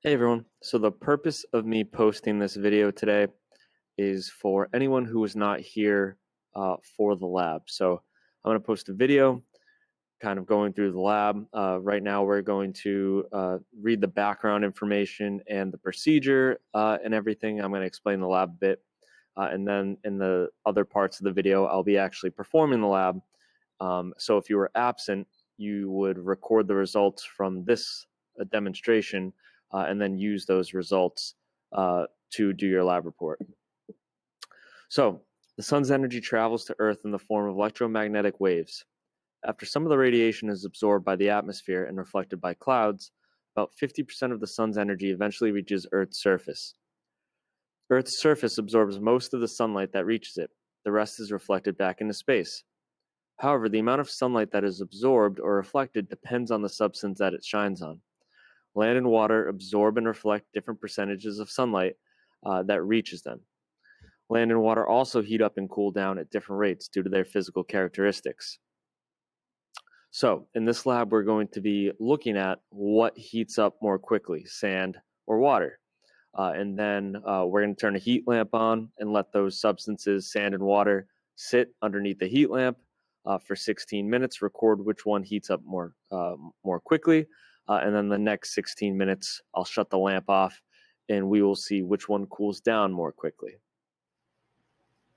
Hey everyone, so the purpose of me posting this video today is for anyone who was not here for the lab. So I'm going to post a video kind of going through the lab. Right now we're going to read the background information and the procedure and everything. I'm going to explain the lab a bit. And then in the other parts of the video, I'll be actually performing the lab. So if you were absent, you would record the results from this demonstration and then use those results to do your lab report. So the sun's energy travels to Earth in the form of electromagnetic waves. After some of the radiation is absorbed by the atmosphere and reflected by clouds, about 50% of the sun's energy eventually reaches Earth's surface. Earth's surface absorbs most of the sunlight that reaches it. The rest is reflected back into space. However, the amount of sunlight that is absorbed or reflected depends on the substance that it shines on. Land and water absorb and reflect different percentages of sunlight that reaches them. Land and water also heat up and cool down at different rates due to their physical characteristics. So in this lab, we're going to be looking at what heats up more quickly, sand or water. And then we're going to turn a heat lamp on and let those substances, sand and water, sit underneath the heat lamp for 16 minutes, record which one heats up more quickly. And then the next 16 minutes, I'll shut the lamp off and we will see which one cools down more quickly.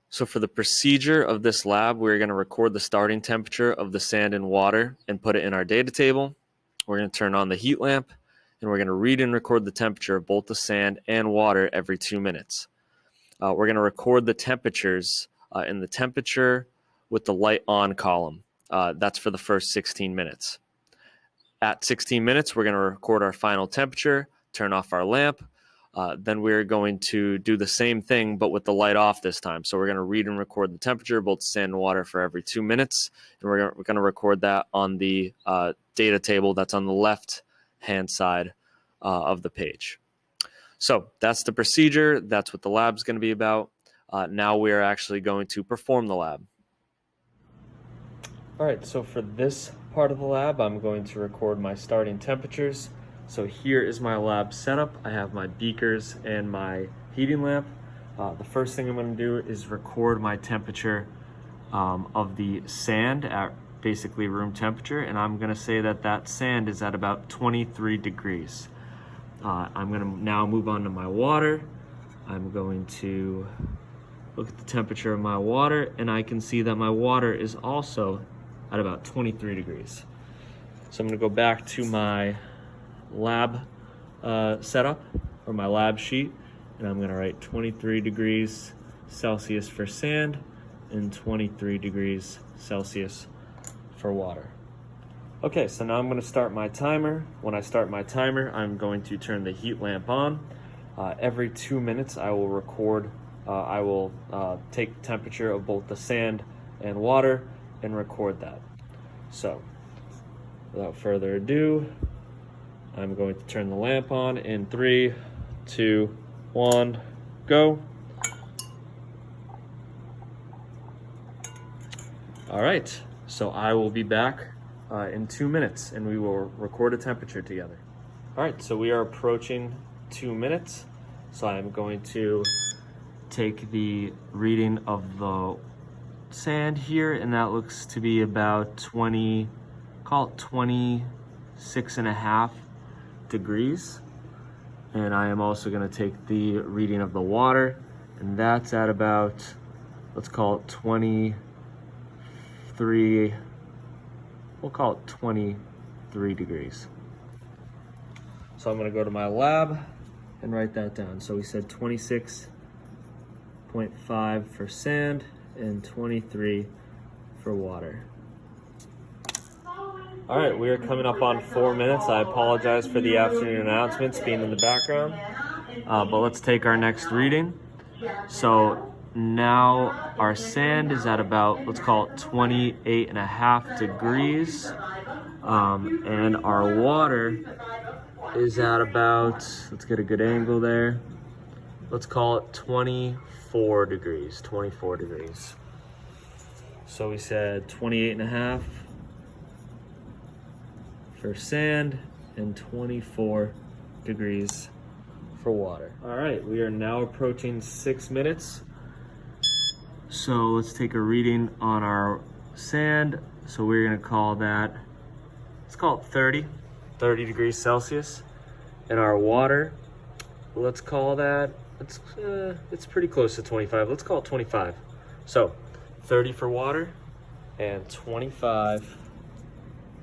So for the procedure of this lab, we're going to record the starting temperature of the sand and water and put it in our data table. We're going to turn on the heat lamp and we're going to read and record the temperature of both the sand and water every 2 minutes. We're going to record the temperatures in the temperature with the light on column. That's for the first 16 minutes. At 16 minutes, we're going to record our final temperature, turn off our lamp. Then we're going to do the same thing, but with the light off this time. So we're going to read and record the temperature, both sand and water, for every 2 minutes. And we're going to record that on the data table that's on the left-hand side of the page. So that's the procedure. That's what the lab's going to be about. Now we're actually going to perform the lab. All right, so for this part of the lab, I'm going to record my starting temperatures. So here is my lab setup. I have my beakers and my heating lamp. The first thing I'm going to do is record my temperature of the sand at basically room temperature, and I'm going to say that that sand is at about 23 degrees. I'm going to now move on to my water. I'm going to look at the temperature of my water, and I can see that my water is also at about 23 degrees. So I'm going to go back to my lab setup, or my lab sheet, and I'm going to write 23 degrees Celsius for sand and 23 degrees Celsius for water. Okay, so now I'm going to start my timer. When I start my timer, I'm going to turn the heat lamp on. Every 2 minutes, I will record, I will take the temperature of both the sand and water and record that. So, without further ado, I'm going to turn the lamp on in 3, 2, 1, go. All right, so I will be back in 2 minutes and we will record a temperature together. All right, so we are approaching 2 minutes. So I'm going to take the reading of the sand here, and that looks to be about 26.5 degrees. And I am also going to take the reading of the water, and that's at about, let's call it 23, we'll call it 23 degrees. So I'm going to go to my lab and write that down. So we said 26.5 for sand and 23 for water. All right, we are coming up on 4 minutes. I apologize for the afternoon announcements being in the background, but let's take our next reading. So now our sand is at about, let's call it 28.5 degrees, and our water is at about, let's get a good angle there, let's call it 24 degrees. So we said 28.5 for sand and 24 degrees for water. All right, we are now approaching 6 minutes. So let's take a reading on our sand. So we're gonna call that, let's call it 30 degrees Celsius. And our water, let's call that, it's pretty close to 25. Let's call it 25. So 30 for water and 25,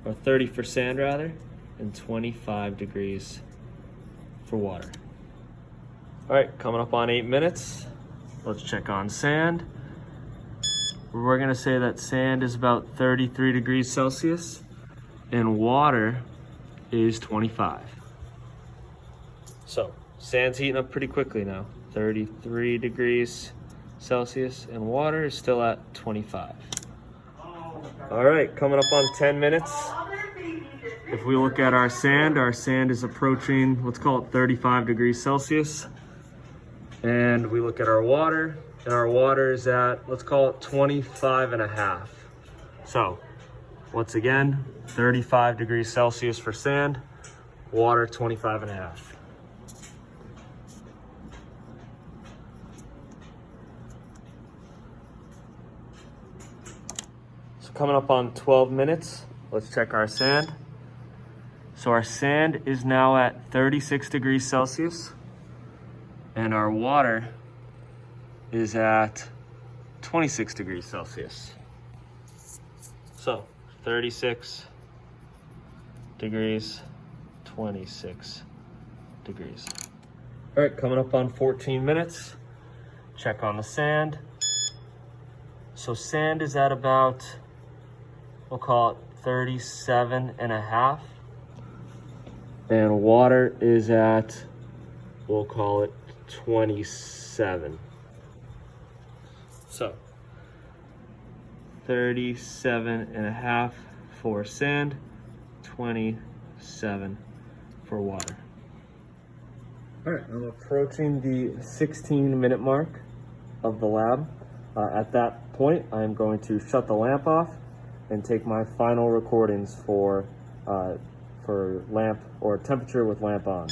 or 30 for sand rather, and 25 degrees for water. All right, coming up on 8 minutes. Let's check on sand. We're gonna say that sand is about 33 degrees Celsius and water is 25. So sand's heating up pretty quickly now. 33 degrees Celsius and water is still at 25. All right, coming up on 10 minutes. If we look at our sand is approaching, let's call it 35 degrees Celsius. And we look at our water, and our water is at, let's call it 25 and a half. So once again, 35 degrees Celsius for sand, water 25 and a half. So coming up on 12 minutes, let's check our sand. So our sand is now at 36 degrees Celsius and our water is at 26 degrees Celsius. So 36 degrees, 26 degrees. All right, coming up on 14 minutes, check on the sand. So sand is at about, we'll call it 37 and a half. And water is at, we'll call it 27. So 37 and a half for sand, 27 for water. All right, I'm approaching the 16-minute mark of the lab. At that point, I'm going to shut the lamp off and take my final recordings for lamp or temperature with lamp on.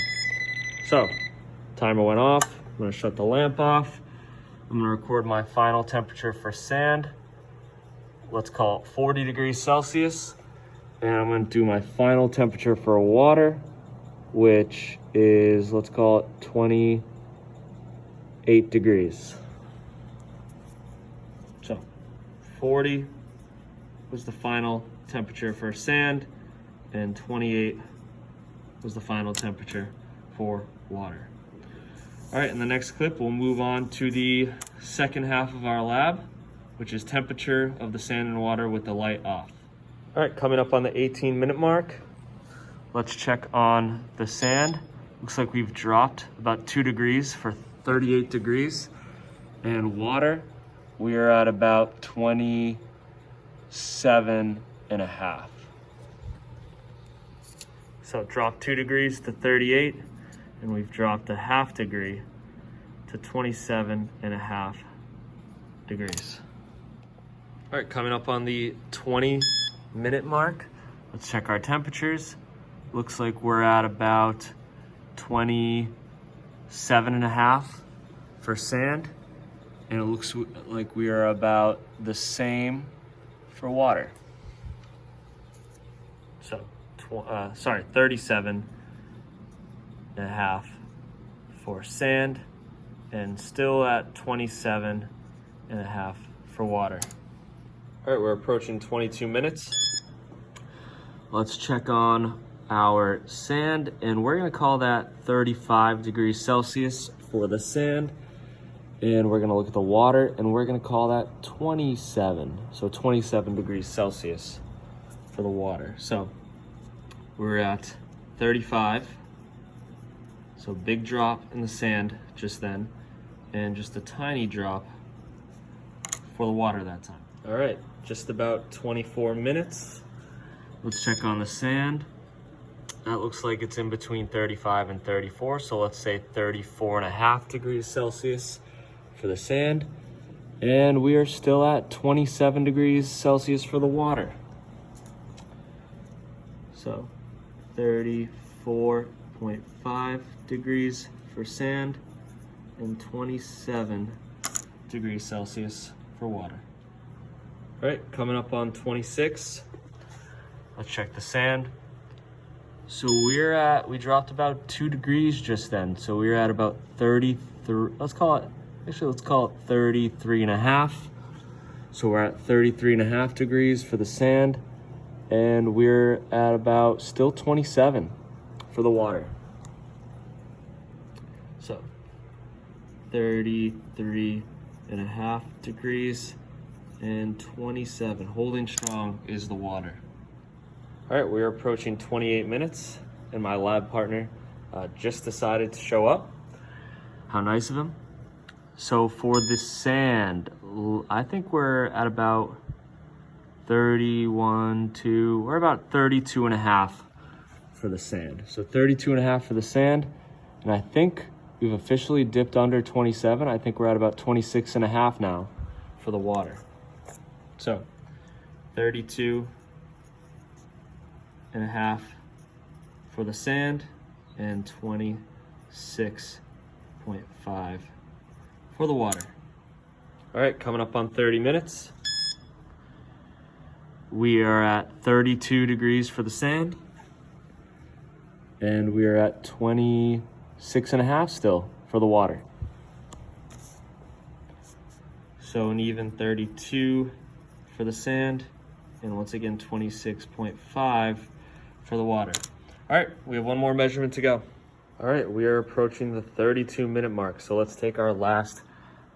So, timer went off. I'm gonna shut the lamp off. I'm gonna record my final temperature for sand. Let's call it 40 degrees Celsius. And I'm gonna do my final temperature for water, which is, let's call it 28 degrees. So 40 was the final temperature for sand and 28 was the final temperature for water. All right, in the next clip, we'll move on to the second half of our lab, which is temperature of the sand and water with the light off. All right, coming up on the 18-minute mark, let's check on the sand. Looks like we've dropped about 2 degrees for 38 degrees. And water, we are at about 27 and a half. So drop 2 degrees to 38, and we've dropped a half degree to 27 and a half degrees. All right, coming up on the 20-minute mark, let's check our temperatures. Looks like we're at about 27 and a half for sand, and it looks like we are about the same for water. So 37 and a half for sand and still at 27 and a half for water. All right, we're approaching 22 minutes. Let's check on our sand, and we're gonna call that 35 degrees Celsius for the sand. And we're gonna look at the water, and we're gonna call that 27. So 27 degrees Celsius for the water. So we're at 35. So big drop in the sand just then, and just a tiny drop for the water that time. All right, just about 24 minutes. Let's check on the sand. That looks like it's in between 35 and 34. So let's say 34 and a half degrees Celsius for the sand. And we are still at 27 degrees Celsius for the water. So 34.5 degrees for sand and 27 degrees Celsius for water. All right, coming up on 26. Let's check the sand. So we dropped about 2 degrees just then. So we're at about 33, let's call it 33 and a half. So we're at 33 and a half degrees for the sand, and we're at about still 27 for the water. So 33 and a half degrees and 27, holding strong is the water. All right, we're approaching 28 minutes, and my lab partner just decided to show up. How nice of him. So for the sand, I think we're at about we're about 32 and a half for the sand. So 32 and a half for the sand, and I think we've officially dipped under 27. I think we're at about 26 and a half now for the water. So 32 and a half for the sand and 26.5 for the water. All right, coming up on 30 minutes. We are at 32 degrees for the sand, and we are at 26 and a half still for the water. So an even 32 for the sand, and once again 26.5 for the water. All right, we have one more measurement to go. All right, we are approaching the 32-minute mark, so let's take our last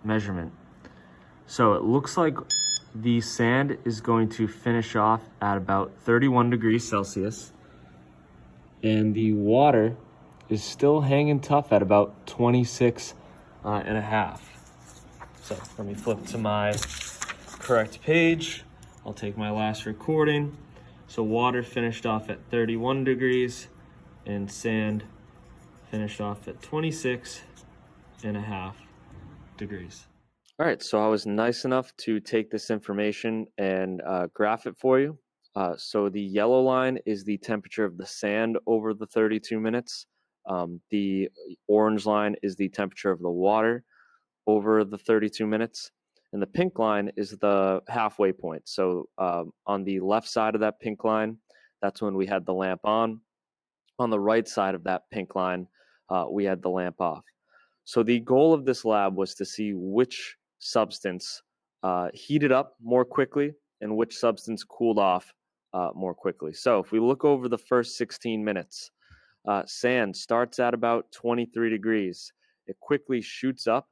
measurement. So it looks like the sand is going to finish off at about 31 degrees Celsius, and the water is still hanging tough at about 26 and a half. So let me flip to my correct page. I'll take my last recording. So water finished off at 31 degrees and sand finished off at 26 and a half degrees. All right, so I was nice enough to take this information and graph it for you. So the yellow line is the temperature of the sand over the 32 minutes. The orange line is the temperature of the water over the 32 minutes. And the pink line is the halfway point. So on the left side of that pink line, that's when we had the lamp on. On the right side of that pink line, we had the lamp off. So the goal of this lab was to see which substance heated up more quickly and which substance cooled off more quickly. So if we look over the first 16 minutes, sand starts at about 23 degrees. It quickly shoots up.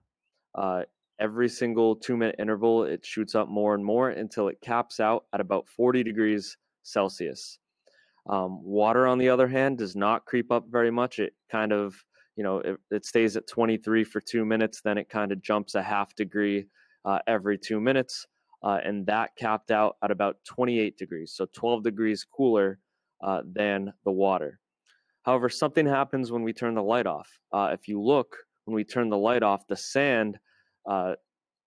Every single 2-minute interval, it shoots up more and more until it caps out at about 40 degrees Celsius. Water, on the other hand, does not creep up very much. It kind of, it stays at 23 for 2 minutes, then it kind of jumps a half degree every 2 minutes, and that capped out at about 28 degrees, so 12 degrees cooler than the water. However, something happens when we turn the light off. If you look, when we turn the light off, the sand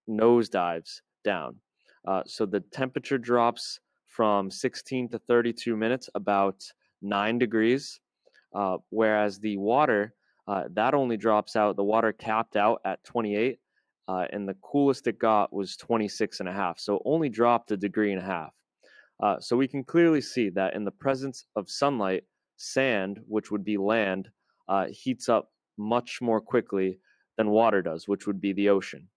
nosedives down. So the temperature drops from 16 to 32 minutes, about 9 degrees, whereas the water, that only drops out, the water capped out at 28, and the coolest it got was 26 and a half, so only dropped a degree and a half. So we can clearly see that in the presence of sunlight, sand, which would be land, heats up much more quickly than water does, which would be the ocean.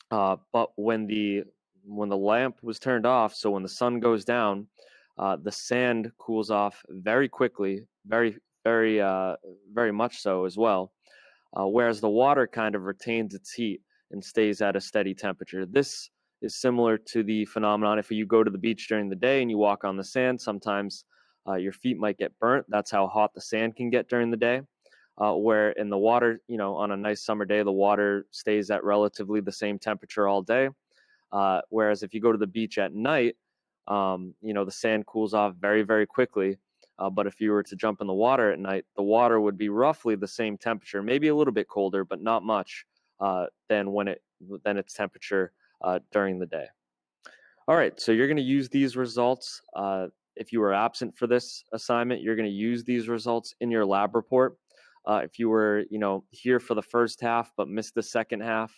But when the lamp was turned off, so when the sun goes down, the sand cools off very quickly, very much so as well, whereas the water kind of retains its heat and stays at a steady temperature. This is similar to the phenomenon if you go to the beach during the day and you walk on the sand, sometimes your feet might get burnt. That's how hot the sand can get during the day. Where in the water, on a nice summer day, the water stays at relatively the same temperature all day. Whereas if you go to the beach at night, the sand cools off very, very quickly. But if you were to jump in the water at night, the water would be roughly the same temperature, maybe a little bit colder, but not much than its temperature during the day. All right, so you're going to use these results. If you were absent for this assignment, you're going to use these results in your lab report. If you were, here for the first half but missed the second half,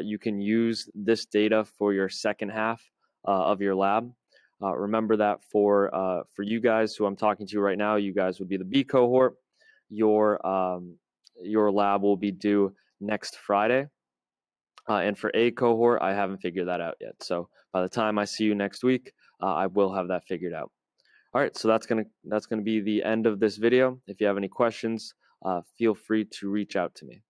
you can use this data for your second half of your lab. Remember that for you guys who I'm talking to right now, you guys would be the B cohort. Your lab will be due next Friday. And for A cohort, I haven't figured that out yet. So by the time I see you next week, I will have that figured out. All right, so that's gonna be the end of this video. If you have any questions, feel free to reach out to me.